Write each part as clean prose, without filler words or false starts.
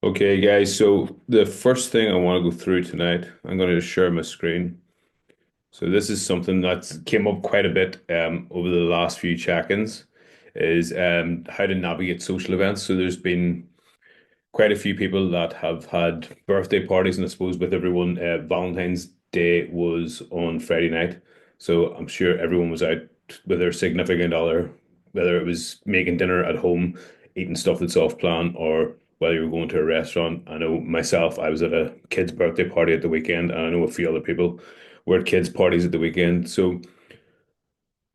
Okay, guys, so the first thing I want to go through tonight, I'm going to share my screen. So this is something that's came up quite a bit over the last few check-ins, is how to navigate social events. So there's been quite a few people that have had birthday parties, and I suppose with everyone, Valentine's Day was on Friday night. So I'm sure everyone was out with their significant other, whether it was making dinner at home, eating stuff that's off plan, or whether you were going to a restaurant. I know myself, I was at a kid's birthday party at the weekend, and I know a few other people were at kids' parties at the weekend. So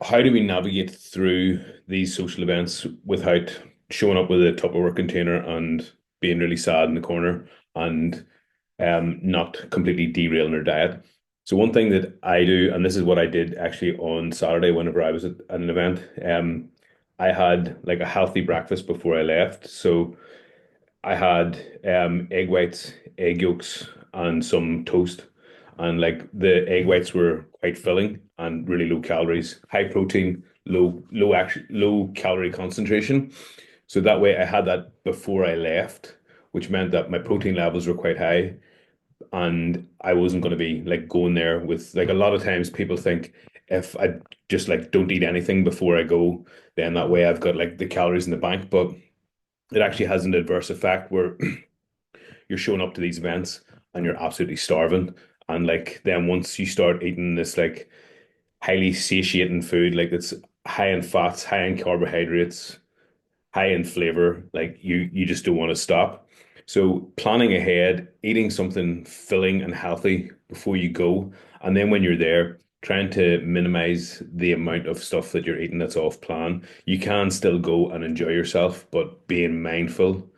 how do we navigate through these social events without showing up with a Tupperware container and being really sad in the corner and not completely derailing our diet? So one thing that I do, and this is what I did actually on Saturday whenever I was at an event, I had like a healthy breakfast before I left. So I had egg whites, egg yolks, and some toast. And like the egg whites were quite filling and really low calories, high protein, low calorie concentration. So that way I had that before I left, which meant that my protein levels were quite high and I wasn't going to be like going there with like a lot of times people think if I just like don't eat anything before I go, then that way I've got like the calories in the bank. But it actually has an adverse effect where you're showing up to these events and you're absolutely starving. And like then once you start eating this like highly satiating food, like it's high in fats, high in carbohydrates, high in flavor, like you just don't want to stop. So planning ahead, eating something filling and healthy before you go, and then when you're there, trying to minimize the amount of stuff that you're eating that's off plan. You can still go and enjoy yourself, but being mindful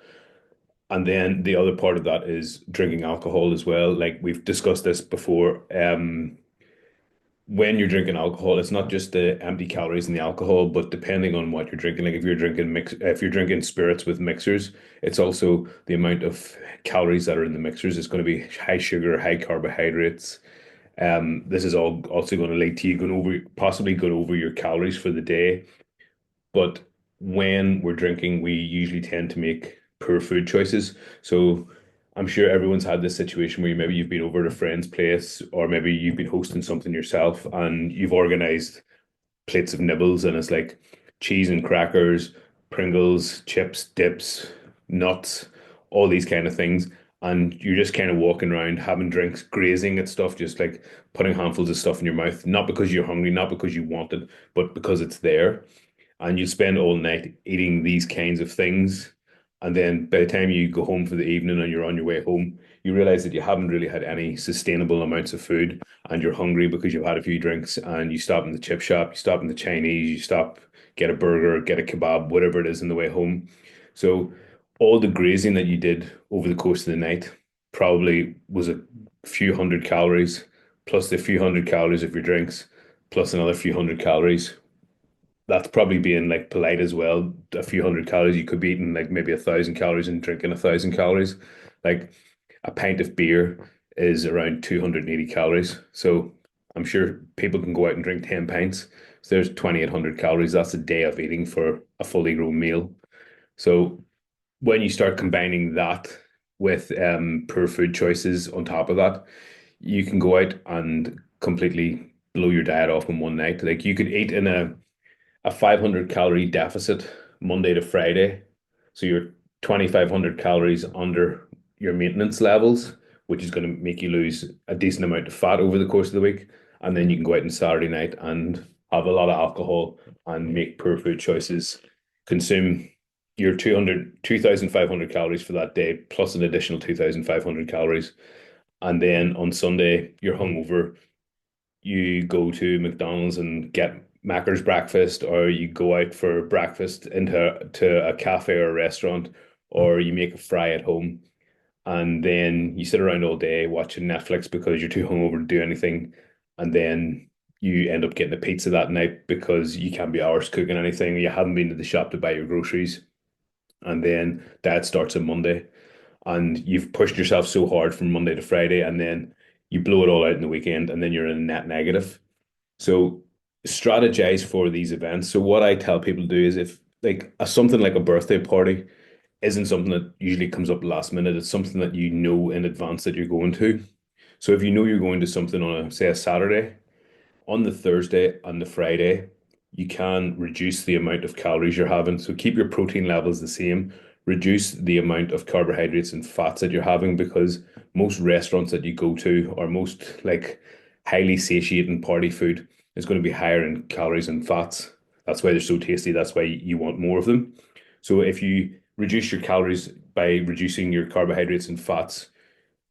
and then the other part of that is drinking alcohol as well. Like we've discussed this before. When you're drinking alcohol, it's not just the empty calories in the alcohol, but depending on what you're drinking, like if you're drinking spirits with mixers, it's also the amount of calories that are in the mixers. It's going to be high sugar, high carbohydrates. This is all also going to lead to you possibly going over your calories for the day. But when we're drinking, we usually tend to make poor food choices. So I'm sure everyone's had this situation where maybe you've been over at a friend's place, or maybe you've been hosting something yourself and you've organized plates of nibbles, and it's like cheese and crackers, Pringles, chips, dips, nuts, all these kind of things. And you're just kind of walking around having drinks, grazing at stuff, just like putting handfuls of stuff in your mouth, not because you're hungry, not because you want it, but because it's there and you spend all night eating these kinds of things. And then by the time you go home for the evening and you're on your way home, you realize that you haven't really had any sustainable amounts of food and you're hungry because you've had a few drinks and you stop in the chip shop, you stop in the Chinese, you stop, get a burger, get a kebab, whatever it is on the way home. So all the grazing that you did over the course of the night probably was a few hundred calories, plus the few hundred calories of your drinks, plus another few hundred calories. That's probably being like polite as well. A few hundred calories, you could be eating like maybe 1,000 calories and drinking 1,000 calories. Like a pint of beer is around 280 calories. So I'm sure people can go out and drink 10 pints. So there's 2,800 calories. That's a day of eating for a fully grown meal. So when you start combining that with poor food choices on top of that, you can go out and completely blow your diet off in one night. Like you could eat in a 500 calorie deficit Monday to Friday. So you're 2,500 calories under your maintenance levels, which is going to make you lose a decent amount of fat over the course of the week. And then you can go out on Saturday night and have a lot of alcohol and make poor food choices, consume your 2,500 calories for that day, plus an additional 2,500 calories. And then on Sunday, you're hungover, you go to McDonald's and get Macca's breakfast, or you go out for breakfast into a cafe or a restaurant, or you make a fry at home, and then you sit around all day watching Netflix because you're too hungover to do anything, and then you end up getting a pizza that night because you can't be hours cooking anything, you haven't been to the shop to buy your groceries, and then that starts on Monday and you've pushed yourself so hard from Monday to Friday, and then you blow it all out in the weekend, and then you're in a net negative. So strategize for these events. So what I tell people to do is if like something like a birthday party, isn't something that usually comes up last minute. It's something that you know in advance that you're going to. So if you know you're going to something on a, say, a Saturday, on the Thursday and the Friday, you can reduce the amount of calories you're having. So keep your protein levels the same, reduce the amount of carbohydrates and fats that you're having because most restaurants that you go to or most like highly satiating party food is going to be higher in calories and fats. That's why they're so tasty. That's why you want more of them. So if you reduce your calories by reducing your carbohydrates and fats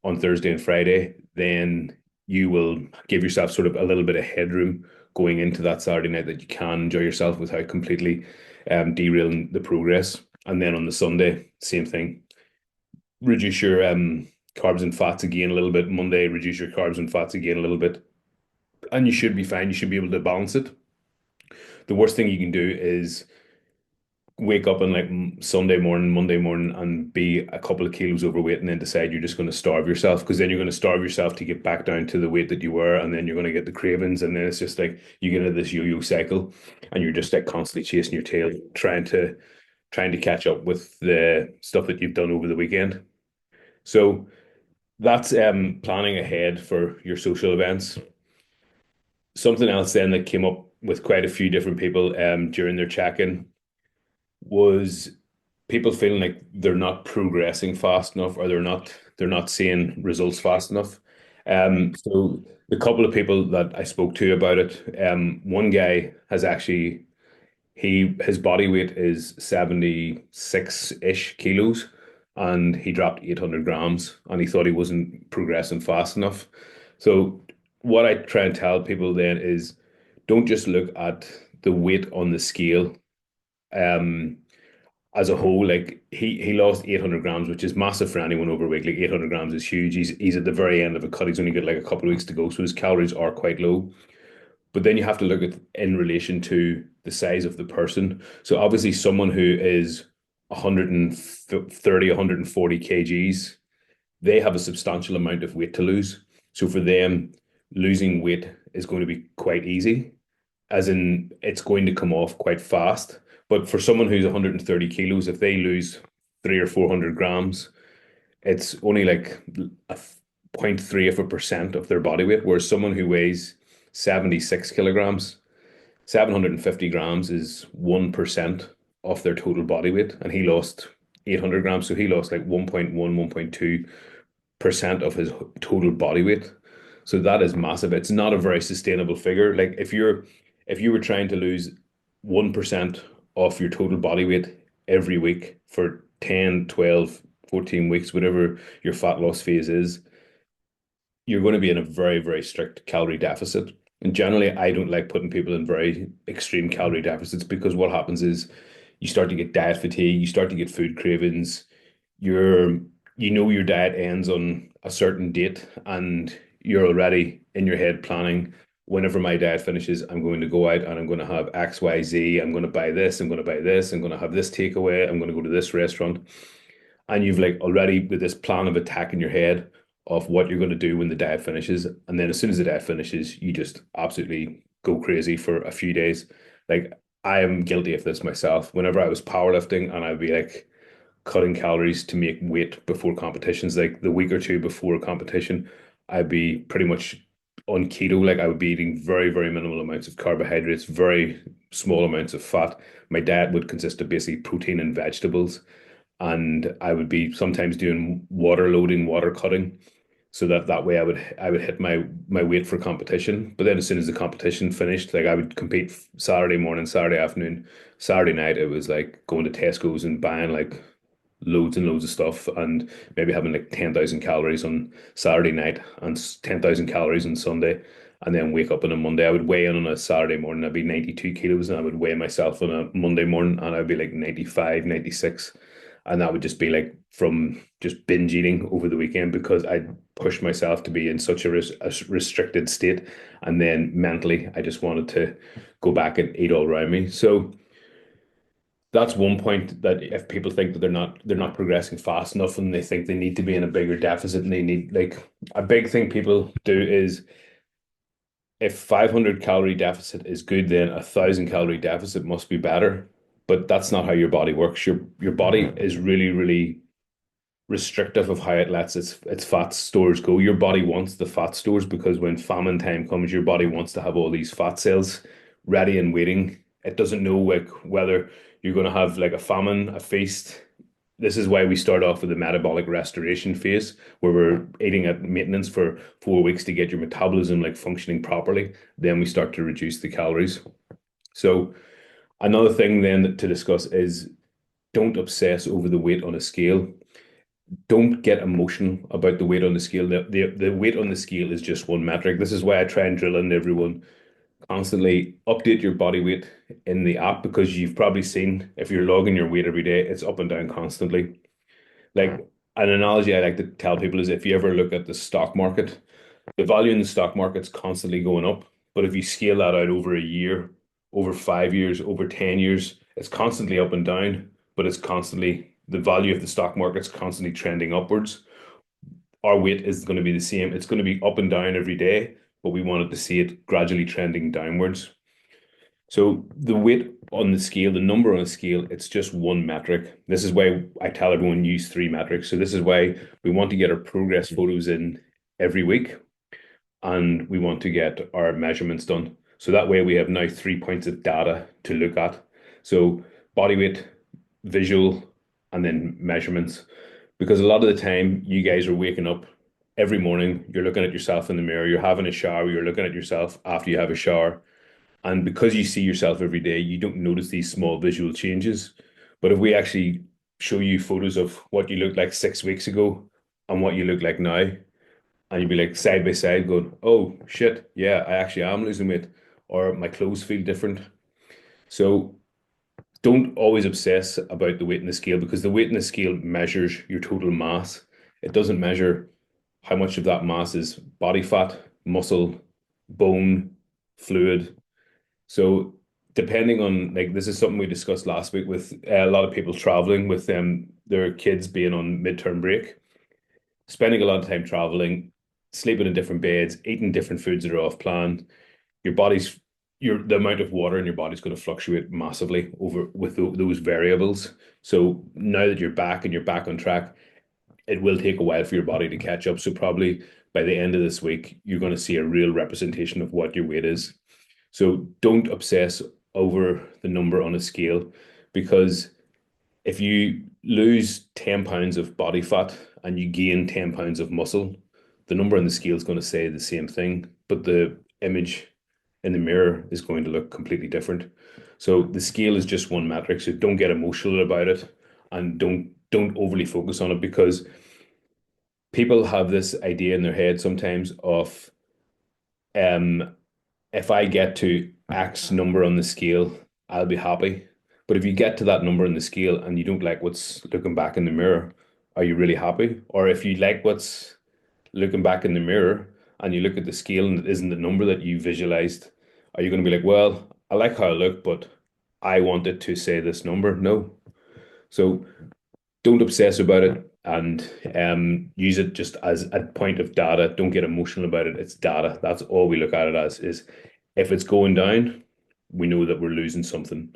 on Thursday and Friday, then you will give yourself sort of a little bit of headroom going into that Saturday night that you can enjoy yourself without completely derailing the progress. And then on the Sunday, same thing. Reduce your carbs and fats again a little bit. Monday, reduce your carbs and fats again a little bit. And you should be fine. You should be able to balance it. The worst thing you can do is wake up on like Sunday morning, Monday morning, and be a couple of kilos overweight, and then decide you're just going to starve yourself because then you're going to starve yourself to get back down to the weight that you were, and then you're going to get the cravings, and then it's just like you get into this yo-yo cycle, and you're just like constantly chasing your tail, trying to catch up with the stuff that you've done over the weekend. So that's planning ahead for your social events. Something else then that came up with quite a few different people during their check-in was people feeling like they're not progressing fast enough or they're not seeing results fast enough. So the couple of people that I spoke to about it, one guy has actually his body weight is 76-ish kilos and he dropped 800 grams and he thought he wasn't progressing fast enough. So what I try and tell people then is don't just look at the weight on the scale. Um, as a whole, like he lost 800 grams, which is massive for anyone overweight. Like 800 grams is huge. He's at the very end of a cut. He's only got like a couple of weeks to go, so his calories are quite low. But then you have to look at in relation to the size of the person. So obviously, someone who is 130, 140 kgs, they have a substantial amount of weight to lose. So for them, losing weight is going to be quite easy as in it's going to come off quite fast. But for someone who's 130 kilos, if they lose 300 or 400 grams, it's only like a 0.3% of their body weight. Whereas someone who weighs 76 kilograms, 750 grams is 1% of their total body weight. And he lost 800 grams. So he lost like 1.1, 1.2% of his total body weight. So that is massive. It's not a very sustainable figure. Like if you were trying to lose 1% of your total body weight every week for 10, 12, 14 weeks, whatever your fat loss phase is, you're going to be in a very, very strict calorie deficit. And generally, I don't like putting people in very extreme calorie deficits because what happens is you start to get diet fatigue, you start to get food cravings, you're you know your diet ends on a certain date and you're already in your head planning whenever my diet finishes, I'm going to go out and I'm going to have X, Y, Z. I'm going to buy this, I'm going to buy this, I'm going to have this takeaway, I'm going to go to this restaurant. And you've like already with this plan of attack in your head of what you're going to do when the diet finishes. And then as soon as the diet finishes, you just absolutely go crazy for a few days. Like I am guilty of this myself. Whenever I was powerlifting and I'd be like cutting calories to make weight before competitions, like the week or two before a competition, I'd be pretty much on keto. Like I would be eating very, very minimal amounts of carbohydrates, very small amounts of fat. My diet would consist of basically protein and vegetables and I would be sometimes doing water loading, water cutting, so that way I would hit my weight for competition. But then as soon as the competition finished, like I would compete Saturday morning, Saturday afternoon, Saturday night. It was like going to Tesco's and buying like loads and loads of stuff, and maybe having like 10,000 calories on Saturday night and 10,000 calories on Sunday. And then wake up on a Monday. I would weigh in on a Saturday morning, I'd be 92 kilos, and I would weigh myself on a Monday morning, and I'd be like 95, 96. And that would just be like from just binge eating over the weekend because I pushed myself to be in such a restricted state. And then mentally, I just wanted to go back and eat all around me. So that's one point that if people think that they're not progressing fast enough and they think they need to be in a bigger deficit and they need like a big thing people do is if 500 calorie deficit is good, then 1,000 calorie deficit must be better. but that's not how your body works. Your body is really, really restrictive of how it lets its fat stores go. Your body wants the fat stores because when famine time comes, your body wants to have all these fat cells ready and waiting. It doesn't know like whether you're going to have like a famine, a feast. This is why we start off with the metabolic restoration phase, where we're eating at maintenance for 4 weeks to get your metabolism like functioning properly. Then we start to reduce the calories. So another thing then to discuss is don't obsess over the weight on a scale. Don't get emotional about the weight on the scale. The weight on the scale is just one metric. This is why I try and drill into everyone constantly update your body weight in the app because you've probably seen if you're logging your weight every day, it's up and down constantly. Like an analogy I like to tell people is if you ever look at the stock market, the value in the stock market's constantly going up. But if you scale that out over a year, over 5 years, over 10 years, it's constantly up and down, but it's constantly the value of the stock market's constantly trending upwards. Our weight is going to be the same. It's going to be up and down every day, but we wanted to see it gradually trending downwards. So the weight on the scale, the number on the scale, it's just one metric. This is why I tell everyone use three metrics. So this is why we want to get our progress photos in every week and we want to get our measurements done. So that way we have now 3 points of data to look at. So body weight, visual, and then measurements. Because a lot of the time you guys are waking up every morning, you're looking at yourself in the mirror, you're having a shower, you're looking at yourself after you have a shower. And because you see yourself every day, you don't notice these small visual changes. But if we actually show you photos of what you looked like 6 weeks ago and what you look like now, and you'd be like side by side going, oh shit, yeah, I actually am losing weight, or my clothes feel different. So don't always obsess about the weight in the scale because the weight in the scale measures your total mass. It doesn't measure how much of that mass is body fat, muscle, bone, fluid. So depending on like this is something we discussed last week with a lot of people traveling with their kids being on midterm break, spending a lot of time traveling, sleeping in different beds, eating different foods that are off plan. Your body's the amount of water in your body's going to fluctuate massively over with those variables. So now that you're back and you're back on track, it will take a while for your body to catch up. So probably by the end of this week, you're going to see a real representation of what your weight is. So don't obsess over the number on a scale because if you lose 10 pounds of body fat and you gain 10 pounds of muscle, the number on the scale is going to say the same thing, but the image in the mirror is going to look completely different. So the scale is just one metric. So don't get emotional about it and don't overly focus on it because people have this idea in their head sometimes of um if I get to X number on the scale, I'll be happy. But if you get to that number on the scale and you don't like what's looking back in the mirror, are you really happy? Or if you like what's looking back in the mirror and you look at the scale and it isn't the number that you visualized, are you going to be like, well, I like how I look, but I want it to say this number? No. So don't obsess about it and use it just as a point of data. Don't get emotional about it. It's data. That's all we look at it as is if it's going down, we know that we're losing something.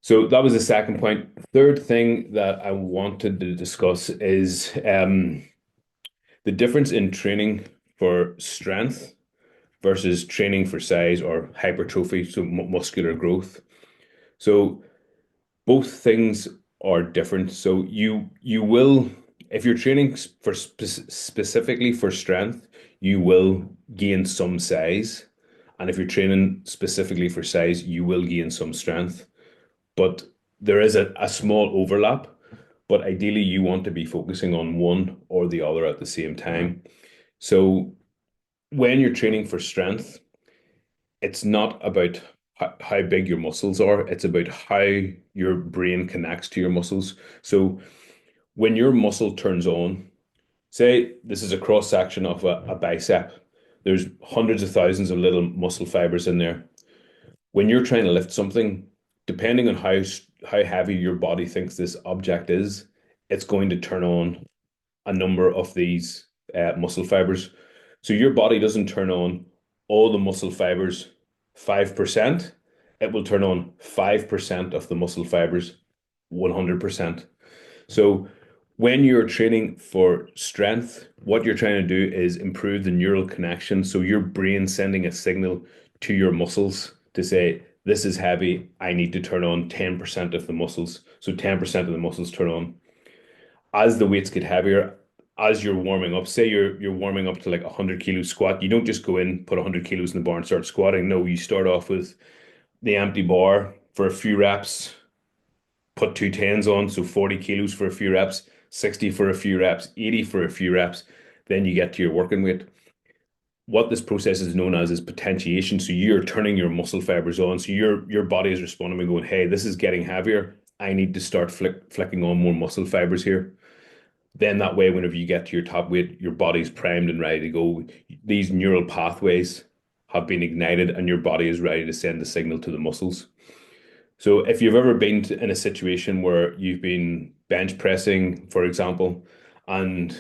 So that was the second point. Third thing that I wanted to discuss is the difference in training for strength versus training for size or hypertrophy, so muscular growth. So both things are different. So you will, if you're training for specifically for strength, you will gain some size, and if you're training specifically for size, you will gain some strength. But there is a small overlap. But ideally, you want to be focusing on one or the other at the same time. So when you're training for strength, it's not about how big your muscles are, it's about how your brain connects to your muscles. So when your muscle turns on, say this is a cross section of a bicep, there's hundreds of thousands of little muscle fibers in there. When you're trying to lift something, depending on how heavy your body thinks this object is, it's going to turn on a number of these muscle fibers. So your body doesn't turn on all the muscle fibers 5%. it will turn on 5% of the muscle fibers 100%. So when you're training for strength, what you're trying to do is improve the neural connection. So your brain sending a signal to your muscles to say, this is heavy. I need to turn on 10% of the muscles. So 10% of the muscles turn on. As the weights get heavier, as you're warming up, say you're warming up to like a 100 kilo squat, you don't just go in, put 100 kilos in the bar and start squatting. No, you start off with the empty bar for a few reps, put two tens on, so 40 kilos for a few reps, 60 for a few reps, 80 for a few reps. Then you get to your working weight. What this process is known as is potentiation. So you're turning your muscle fibers on. So your body is responding and going, hey, this is getting heavier. I need to start flicking on more muscle fibers here. Then that way, whenever you get to your top weight, your body's primed and ready to go. These neural pathways have been ignited and your body is ready to send the signal to the muscles. So if you've ever been in a situation where you've been bench pressing, for example, and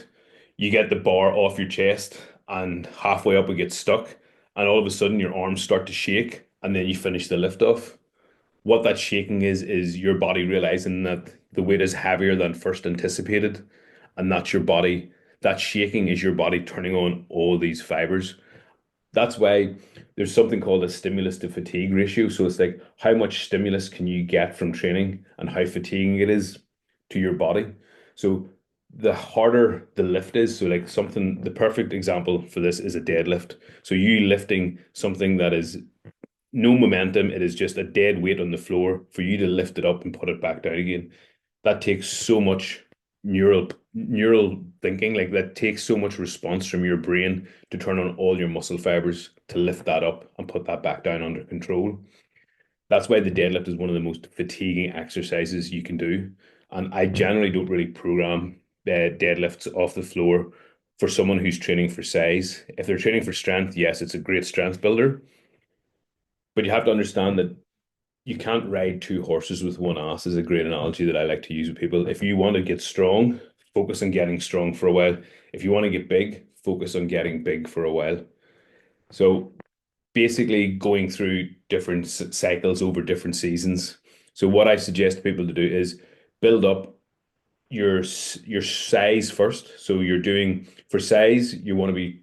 you get the bar off your chest and halfway up it gets stuck, and all of a sudden your arms start to shake, and then you finish the lift off. What that shaking is your body realizing that the weight is heavier than first anticipated, and that's your body. That shaking is your body turning on all these fibers. That's why there's something called a stimulus to fatigue ratio. So it's like how much stimulus can you get from training and how fatiguing it is to your body. So the harder the lift is, so like something, the perfect example for this is a deadlift. So you lifting something that is no momentum, it is just a dead weight on the floor for you to lift it up and put it back down again. That takes so much neural thinking, like that takes so much response from your brain to turn on all your muscle fibers to lift that up and put that back down under control. That's why the deadlift is one of the most fatiguing exercises you can do. And I generally don't really program deadlifts off the floor for someone who's training for size. If they're training for strength, yes, it's a great strength builder, but you have to understand that you can't ride two horses with one ass is a great analogy that I like to use with people. If you want to get strong, focus on getting strong for a while. If you want to get big, focus on getting big for a while. So basically going through different cycles over different seasons. So what I suggest people to do is build up your size first. So you're doing for size, you want to be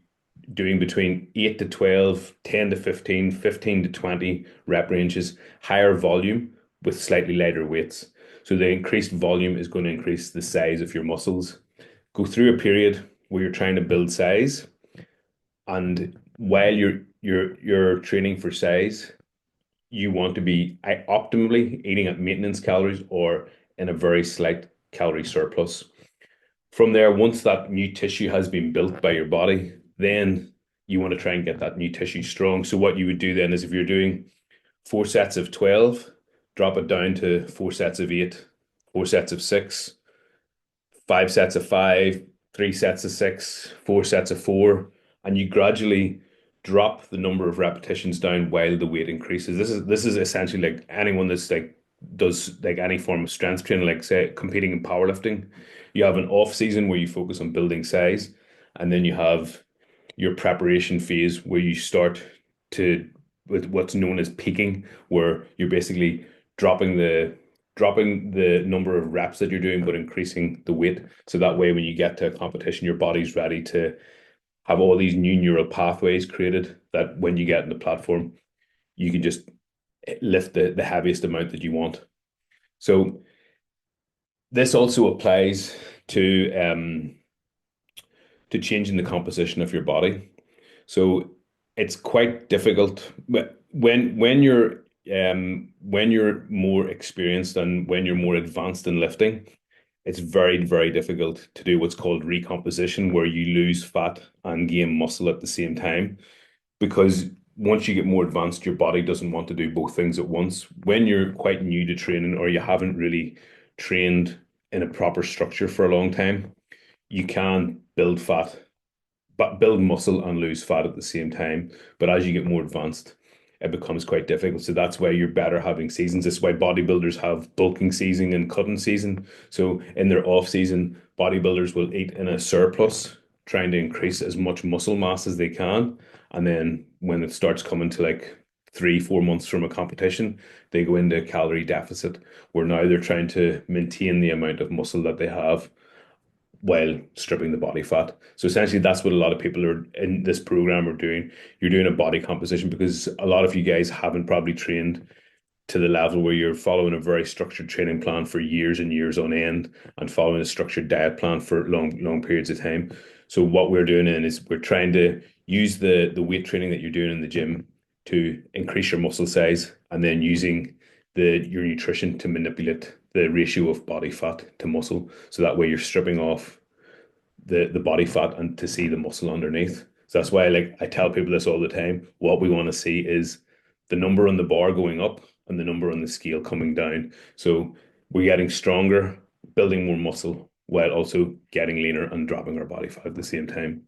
doing between 8 to 12, 10 to 15, 15 to 20 rep ranges, higher volume with slightly lighter weights. So the increased volume is going to increase the size of your muscles. Go through a period where you're trying to build size, and while you're training for size, you want to be optimally eating at maintenance calories or in a very slight calorie surplus. From there, once that new tissue has been built by your body, then you want to try and get that new tissue strong. So what you would do then is if you're doing 4 sets of 12, drop it down to 4 sets of 8, 4 sets of 6, 5 sets of 5, 3 sets of 6, 4 sets of 4, and you gradually drop the number of repetitions down while the weight increases. This is essentially like anyone that's like does like any form of strength training, like say competing in powerlifting. You have an off season where you focus on building size, and then you have your preparation phase where you start to with what's known as peaking, where you're basically dropping the number of reps that you're doing, but increasing the weight. So that way, when you get to a competition, your body's ready to have all these new neural pathways created that when you get in the platform, you can just lift the heaviest amount that you want. So this also applies to changing the composition of your body. So it's quite difficult when you're more experienced and when you're more advanced in lifting, it's very, very difficult to do what's called recomposition, where you lose fat and gain muscle at the same time. Because once you get more advanced, your body doesn't want to do both things at once. When you're quite new to training or you haven't really trained in a proper structure for a long time, you can build fat, but build muscle and lose fat at the same time. But as you get more advanced, it becomes quite difficult. So that's why you're better having seasons. This is why bodybuilders have bulking season and cutting season. So in their off season, bodybuilders will eat in a surplus, trying to increase as much muscle mass as they can. And then when it starts coming to like 3, 4 months from a competition, they go into calorie deficit, where now they're trying to maintain the amount of muscle that they have while stripping the body fat. So essentially, that's what a lot of people are in this program are doing. You're doing a body composition because a lot of you guys haven't probably trained to the level where you're following a very structured training plan for years and years on end and following a structured diet plan for long periods of time. So what we're doing is we're trying to use the weight training that you're doing in the gym to increase your muscle size and then using your nutrition to manipulate the ratio of body fat to muscle. So that way you're stripping off the body fat and to see the muscle underneath. So that's why I tell people this all the time. What we want to see is the number on the bar going up and the number on the scale coming down. So we're getting stronger, building more muscle while also getting leaner and dropping our body fat at the same time.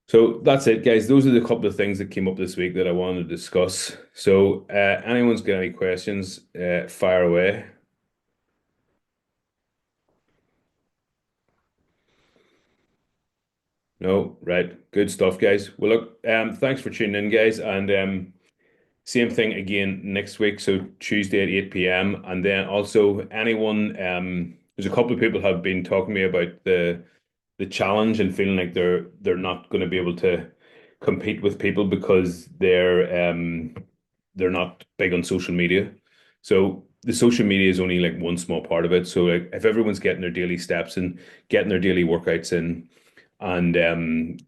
So that's it, guys. Those are the couple of things that came up this week that I wanted to discuss. So anyone's got any questions, fire away. No, right. Good stuff, guys. Well, look, thanks for tuning in, guys. And same thing again next week. So Tuesday at 8 p.m. And then also anyone, there's a couple of people have been talking to me about the challenge and feeling like they're not going to be able to compete with people because they're not big on social media. So the social media is only like one small part of it. So like if everyone's getting their daily steps and getting their daily workouts in and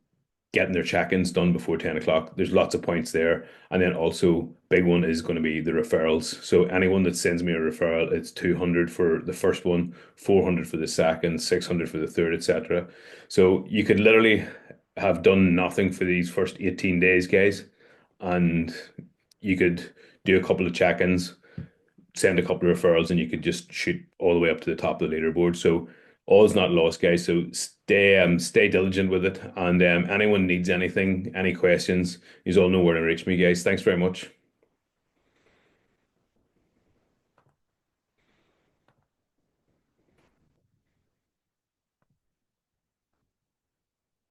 getting their check-ins done before 10 o'clock. There's lots of points there. And then also big one is going to be the referrals. So anyone that sends me a referral, it's 200 for the first one, 400 for the second, 600 for the third, etc. So you could literally have done nothing for these first 18 days, guys, and you could do a couple of check-ins, send a couple of referrals, and you could just shoot all the way up to the top of the leaderboard. So all is not lost, guys. So stay diligent with it. And anyone needs anything, any questions, you all know where to reach me, guys. Thanks very much.